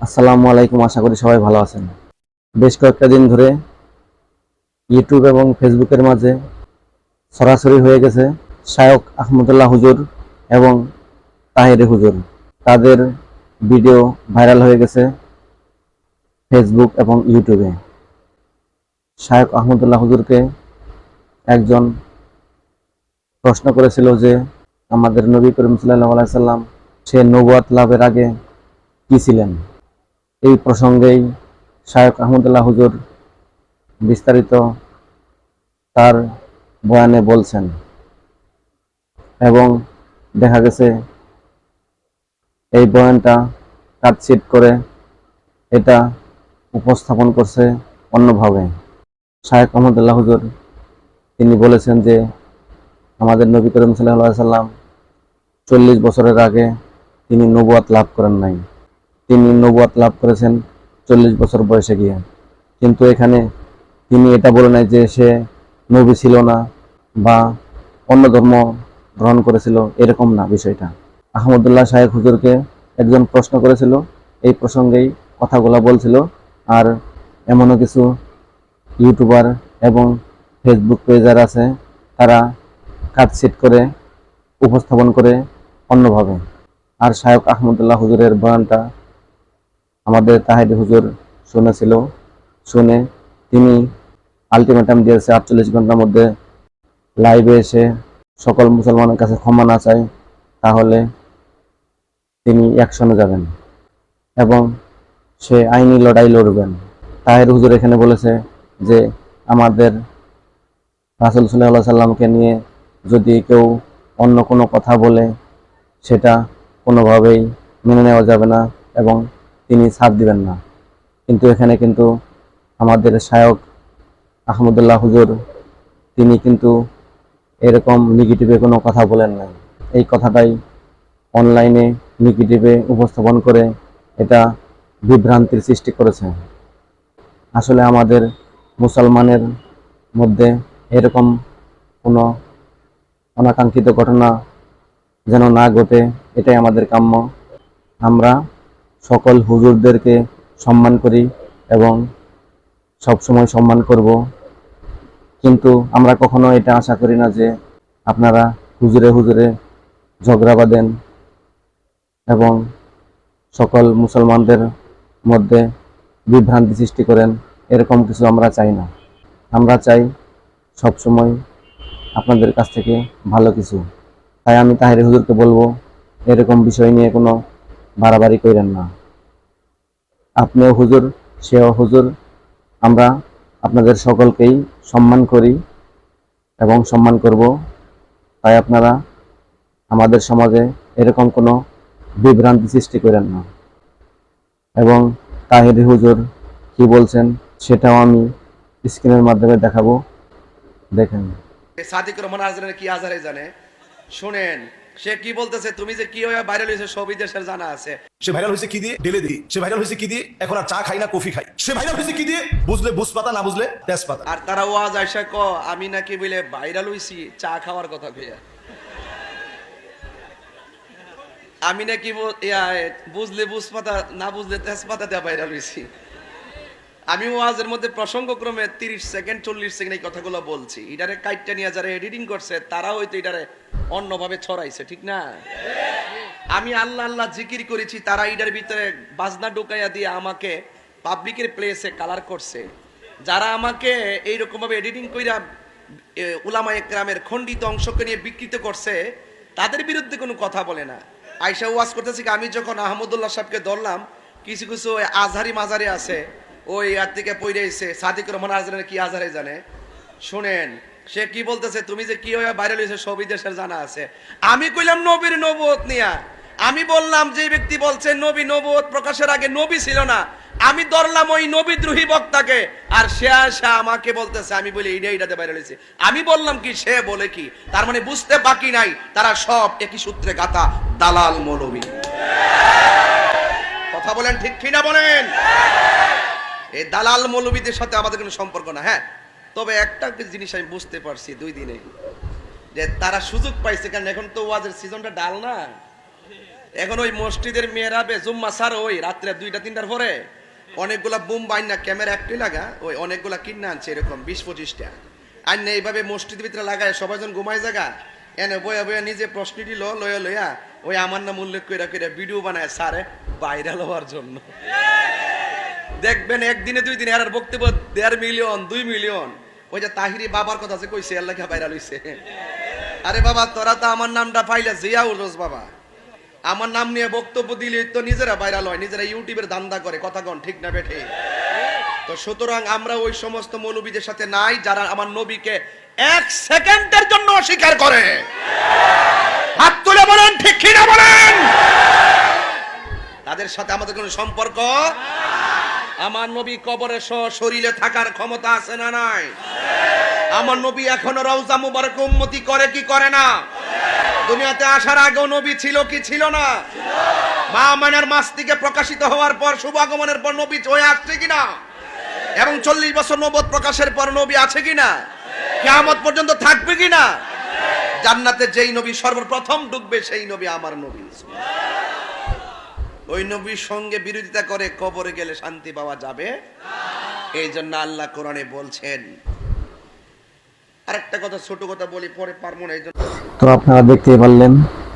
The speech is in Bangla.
আসসালামু আলাইকুম। আশা করি সবাই ভালো আছেন। বেশ কয়েকটা দিন ধরে ইউটিউব এবং ফেসবুকের মাঝে ছড়াছড়ি হয়ে গেছে শায়খ আহমদুল্লাহ হুজুর এবং তাহেরি হুজুর। তাদের ভিডিও ভাইরাল হয়ে গেছে ফেসবুক এবং ইউটিউবে। শায়খ আহমদুল্লাহ হুজুরকে একজন প্রশ্ন করেছিল যে আমাদের নবী করিম সাল্লাল্লাহু আলাইহি সাল্লাম সে নবুয়ত লাভের আগে কি ছিলেন। এই প্রসঙ্গেই শায়খ আহমদুল্লাহ হুজুর বিস্তারিত তার বয়ানে বলছেন এবং দেখা গেছে এই বয়ানটা কাটছিট করে এটা উপস্থাপন করছে অন্যভাবে। শায়েখ আহমদুল্লাহ হুজুর তিনি বলেছেন যে আমাদের নবী করিম সাল্লাল্লাহু আলাইহি সাল্লাম 40 বছরের আগে তিনি নবুয়ত লাভ করেন নাই। তিনি নবুয়ত লাভ করেছেন 40 বছর বয়সে গিয়ে। কিন্তু এখানে তিনি এটা বলে নাই যে সে নবী ছিল না বা অন্য ধর্ম গ্রহণ করেছিল, এরকম না বিষয়টা। আহমদুল্লাহ শায়েখ হুজুরকে একজন প্রশ্ন করেছিল, এই প্রসঙ্গেই কথাগুলো বলছিল। আর এমনও কিছু ইউটিউবার এবং ফেসবুক পেজার আছে, তারা কাটছিট করে উপস্থাপন করে অন্যভাবে। আর শায়েখ আহমদুল্লাহ হুজুরের বয়ানটা আমাদের তাহেরি হুজুর শুনেছিল। শুনে তিনি আলটিমেটাম দিয়েছে 48 ঘন্টার মধ্যে লাইভে এসে সকল মুসলমানের কাছে ক্ষমা না চায় তাহলে তিনি অ্যাকশনে যাবেন এবং সে আইনি লড়াই লড়বেন। তাহের হুজুর এখানে বলেছে যে আমাদের রাসূল সাল্লাল্লাহু আলাইহি সাল্লামকে নিয়ে যদি কেউ অন্য কোনো কথা বলে সেটা কোনোভাবেই মেনে নেওয়া যাবে না এবং তিনি ছাড় দিবেন না। কিন্তু এখানে কিন্তু আমাদের শায়খ আহমদুল্লাহ হুজুর তিনি কিন্তু এরকম নেগেটিভে কোনো কথা বলেন নাই। এই কথাটাই অনলাইনে নেগেটিভে উপস্থাপন করে এটা বিভ্রান্তির সৃষ্টি করেছে। আসলে আমাদের মুসলমানের মধ্যে এরকম কোনো অনাকাঙ্ক্ষিত ঘটনা যেন না ঘটে, এটাই আমাদের কাম্য। আমরা সকল হুজুরদেরকে সম্মান করি এবং সবসময় সম্মান করব, কিন্তু আমরা কখনো এটা আশা করি না যে আপনারা হুজুরে হুজুরে ঝগড়া বাঁধেন এবং সকল মুসলমানদের মধ্যে বিভ্রান্তি সৃষ্টি করেন। এরকম কিছু আমরা চাই না। আমরা চাই সবসময় আপনাদের কাছ থেকে ভালো কিছু। তাই আমি তাহেরি হুজুরকে বলবো এরকম বিষয় নিয়ে কোনো বাড়াবাড়ি করেন না। আপনিও হুজুর, সেও হুজুর, আমরা আপনাদের সকলকেই সম্মান করি এবং সম্মান করব। তাই আপনারা আমাদের সমাজে এরকম কোনো বিভ্রান্তি সৃষ্টি করেন না। এবং তাহেরি হুজুর কি বলছেন সেটাও আমি স্ক্রিনের মাধ্যমে দেখাবো, দেখেন। সাদিক রহমান আজরের কি আজারে জানে শুনেন, সে কি বলতেছে, তুমি যে কি হয়ে ভাইরাল হয়েছে সবই দেশের জানা আছে। সে ভাইরাল হয়েছে কি দিয়ে? ডেলে দিই। সে ভাইরাল হয়েছে কি দিয়ে? এখন আর চা খাই না, কফি খাই। সে ভাইরাল হয়েছে কি দিয়ে? বুঝলে বুঝ পাতা, না বুঝলে তেজপাতা। আর তারা ওয়াজ আয়সা ক আমি নাকি বলে ভাইরাল হইছি চা খাওয়ার কথা কইয়া, আমি নাকি বুঝলে বুঝ পাতা না বুঝলে তেজপাতা দেয়া ভাইরাল হইছি। আমি ওয়াজের মধ্যে প্রসঙ্গক্রমে 30 সেকেন্ড 40 সেকেন্ড এই কথাগুলো বলছি। এটারে কাইটটা নিয়ে যারা এডিটিং করছে তারা হয়তো এটারে অন্যভাবে ছড়াইছে, ঠিক না? আমি আল্লাহ আল্লাহ জিকির করেছি, তারা এটার ভিতরে বাজনা ঢুকাইয়া দিয়ে আমাকে পাবলিকের প্লেসে কালার করছে। যারা আমাকে এইরকম ভাবে এডিটিং কইরা উলামা একরামের খণ্ডিত অংশকে নিয়ে বিকৃত করছে তাদের বিরুদ্ধে কোনো কথা বলে না। আয়সা ওয়াজ করতেছি, আমি যখন আহমদুল্লাহ সাহেবকে ধরলাম, কিছু কিছু আজহারি মাজারে আছে ওই আর থেকে পড়ে এসে সাদিক রহমান আজহারের কি আজহারে জানে শুনেন, সে কি বলতেছে, তুমি যে কি হয়ে ভাইরাল হয়েছে সবই দেশের জানা আছে। আমি কইলাম নবীর নবুয়ত নিয়া, আমি বললাম যে ব্যক্তি বলছে নবী নবুয়ত প্রকাশের আগে নবী ছিল না, আমি ধরলাম ওই নবীদ্রোহী বক্তাকে, আর সে আসা আমাকে বলতেছে আমি বলি এইটাতে ভাইরাল হয়েছে। আমি বললাম কি, সে বলে কি, তার মানে বুঝতে বাকি নাই তারা সব একই সূত্রে গাথা দালাল মৌলবী। কথা বলেন ঠিক কিনা বলেন? এই দালাল মৌলবীদের সাথে আমাদের কোনো সম্পর্ক না। হ্যাঁ, তবে একটা জিনিস আমি বুঝতে পারছি 2 দিনে, যে তারা সুযোগ পাইছে, কারণ এখন তো ওয়াজের সিজনটা ডাল না, এখন ওই মসজিদের মেয়েরাবে জুম্মা সার ওই রাত্রে 2টা-3টার পরে অনেকগুলা বুম বাইনা ক্যামেরা একটি লাগা ওই অনেকগুলা কিনে আনছে এরকম 20-25টা আর না এইভাবে মসজিদের ভিতরে লাগায় সবাই যখন ঘুমায় জায়গা এনে বয়া বয়া নিজে প্রশ্নটি লয়া লয়া ওই আমার নাম উল্লেখ করে করে ভিডিও বানায় সারে ভাইরাল হওয়ার জন্য। দেখবেন একদিনে 2 দিনে আর বক্তব্য 1.5 মিলিয়ন 2 মিলিয়ন। ওই যে তাহিরি বাবার কথা যে কইছে আল্লাহ ভাইরাল হইছে। আরে বাবা তোরা তো আমার নামটা পাইলে জিয়াউল রোজ বাবা আমার নাম নিয়ে বক্তব্য দিলে তো নিজেরা ভাইরাল হয়, নিজেরা ইউটিউবের ধান্দা করে, কথা কন ঠিক না বেঠে? তো সুতরাং আমরা ওই সমস্ত মৌলবীদের সাথে নাই যারা আমার নবীকে 1 সেকেন্ডের জন্য অস্বীকার করে। হাত তুলে বলেন ঠিক কি না বলেন? তাদের সাথে আমাদের কোনো সম্পর্ক। আমার নবী কবরে শরীরে থাকার ক্ষমতা আছে না নাই? আমার নবী এখনো রওজা মুবারক উম্মতি করে কি করে না? দুনিয়াতে আসার আগেও নবী ছিল কি ছিল না? মা আমেনার মাস থেকে প্রকাশিত হওয়ার পর শুভ আগমনের পর নবী হয়ে আসছে কিনা? এবং 40 বছর নবুয়ত প্রকাশের পর নবী আছে কিনা? কিয়ামত পর্যন্ত থাকবে কিনা? জান্নাতে যেই নবী সর্বপ্রথম ঢুকবে সেই নবী আমার নবী। ওই নবীর সঙ্গে বিরোধিতা করে কবরে গেলে শান্তি পাওয়া যাবে এই জন্য আল্লাহ কোরআনে বলছেন। আরেকটা কথা ছোট কথা বলি পরে পারবো না এই জন্য। তো আপনারা দেখতেই পারলেন